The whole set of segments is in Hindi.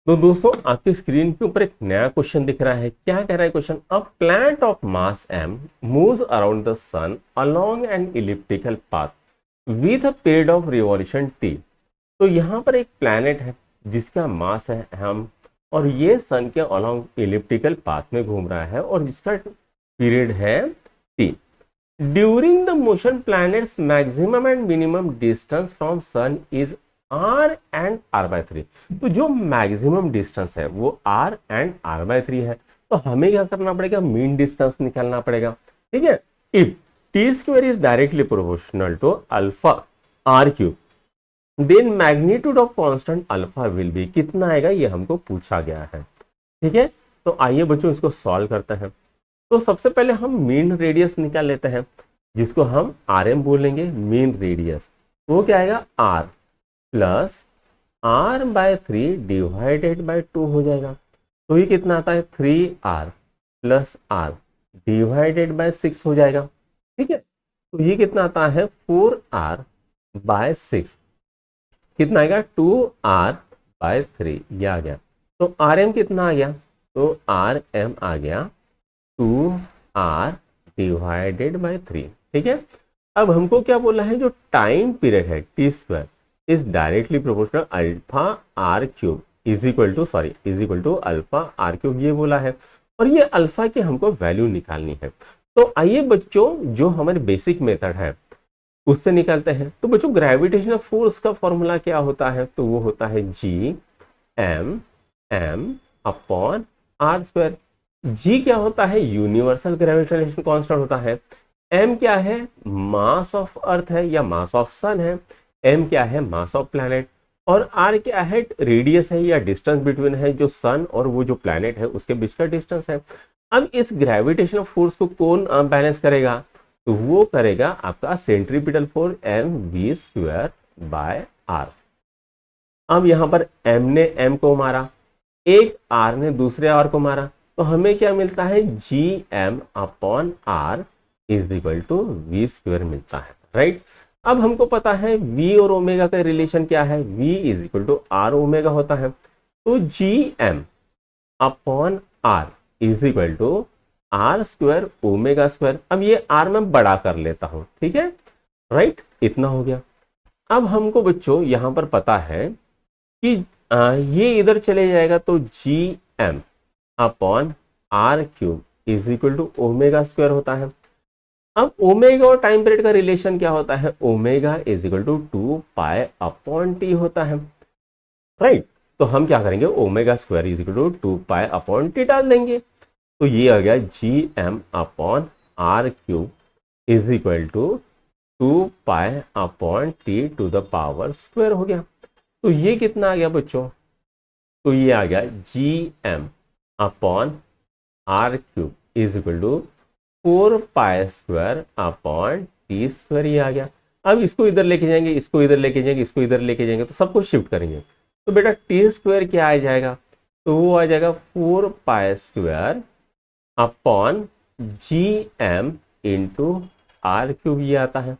तो दोस्तों आपकी स्क्रीन के ऊपर एक नया क्वेश्चन दिख रहा है। क्या कह रहा है question? A planet of mass m moves around the sun along an elliptical path with a period of revolution t। तो यहाँ पर एक प्लैनेट है जिसका मास है m और ये सन के अलोंग इलिप्टिकल पाथ में घूम रहा है और जिसका पीरियड है t। During the motion planets maximum and minimum distance from sun is R and R by three. तो जो मैक्सिमम डिस्टेंस है वो R and R by three है। तो हमें क्या करना पड़ेगा? मीन डिस्टेंस निकालना पड़ेगा। ठीक है। If T square is directly proportional to alpha R cube then magnitude of constant alpha will be कितना आएगा, ये हमको पूछा गया है। ठीक है। तो आइए बच्चों इसको सॉल्व करते हैं। तो सबसे पहले हम मीन रेडियस निकाल लेते हैं जिसको हम आर एम बोलेंगे। मीन रेडियस वो क्या आएगा? R plus R by three divided by two हो जाएगा। तो ये कितना आता है? 3r plus are divided by 6 हो जाएगा। ठीक है। तो ये कितना आता है? 4r बाय 6 कितना आएगा? 2r बाय 3 ये आ गया। तो आर एम कितना आ गया? तो आर एम आ गया 2r डिवाइडेड बाय 3। ठीक है। अब हमको क्या बोला है? जो टाइम पीरियड है T square is directly proportional alpha R cube is equal to alpha R cube, ये बोला है। और ये अल्फा की हमको वैल्यू निकालनी है। तो आइए बच्चों जो हमारे बेसिक मेथड है उससे निकालते हैं। तो बच्चों ग्रेविटेशनल फोर्स का फॉर्मूला क्या होता है? तो वो होता है G M M upon R square. G क्या होता है? यूनिवर्सल ग्रेविटेशन कांस्टेंट होता है। एम क्या है? मास ऑफ अर्थ है या मास ऑफ सन है। एम क्या है? Mass of planet. और आर क्या है? रेडियस है या डिस्टेंस बिटवीन है जो सन और वो जो प्लैनेट है उसके बीच का डिस्टेंस है। अब इस ग्रेविटेशनल फोर्स को कौन बैलेंस करेगा? तो वो करेगा आपका centripetal force M V square by R. अब यहां पर एम ने एम को मारा, एक आर ने दूसरे आर को मारा, तो हमें क्या मिलता है? G M upon R is equal to V square मिलता है। राइट। अब हमको पता है v और ओमेगा का रिलेशन क्या है? v is equal to R omega होता है। तो G M upon R is equal to R square omega square. अब ये आर मैं बड़ा कर लेता हूं। ठीक है। राइट। इतना हो गया। अब हमको बच्चों यहां पर पता है कि ये इधर चले जाएगा तो G M upon R cube is equal to omega square होता है। अब ओमेगा और टाइम पीरियड का रिलेशन क्या होता है? Omega is equal to 2 pi upon T होता है। राइट। तो हम क्या करेंगे? Omega square is equal to 2 pi upon T डाल देंगे। तो ये आ गया G M upon R cube is equal to 2 pi upon T to the power square हो गया। तो ये कितना आ गया बच्चों? तो ये आ गया G M upon R cube is equal to 4 pi square upon T square, ये आ गया। अब इसको इधर लेके जाएंगे, इसको इधर लेके जाएंगे, इसको इधर लेके जाएंगे, तो सबको शिफ्ट करेंगे। तो बेटा टी स्क्वायर क्या आ जाएगा? तो वो आ जाएगा 4 pi square upon G M into R cube, ये आता है।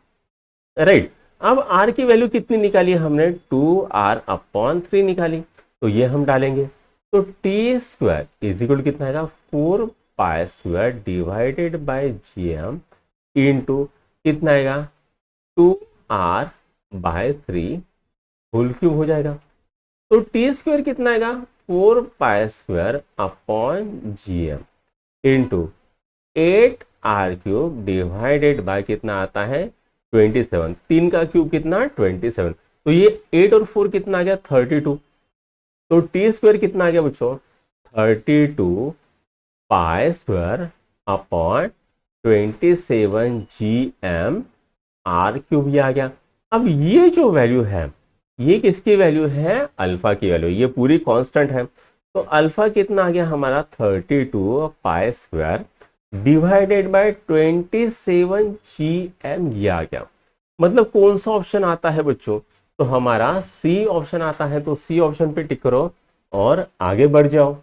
राइट। अब आर की वैल्यू कितनी निकाली? हमने 2r अपॉन 3 निकाली। तो ये हम डालेंगे। तो टी स्क्वायर इज इक्वल कितना आएगा? 4 pi square divided by G M into कितना आएगा? 2r बाय 3 होल क्यूब हो जाएगा। तो टी स्क्वायर कितना आएगा? 4 pi square upon G M into 8r cube divided by कितना आता है? 27। 3 का क्यूब कितना? 27। तो ये 8 और 4 कितना आ गया? 32। तो टी स्क्वायर कितना आ गया बच्चों? 32 pi square upon 27 G M R cube, ये आ गया। अब ये जो वैल्यू है ये किसकी वैल्यू है? अल्फा की वैल्यू। ये पूरी कांस्टेंट है। तो अल्फा कितना आ गया हमारा? 32 pi square divided by 27 G M, ये आ गया। मतलब कौन सा ऑप्शन आता है बच्चों? तो हमारा सी ऑप्शन आता है। तो सी ऑप्शन पे टिक करो और आगे बढ़ जाओ।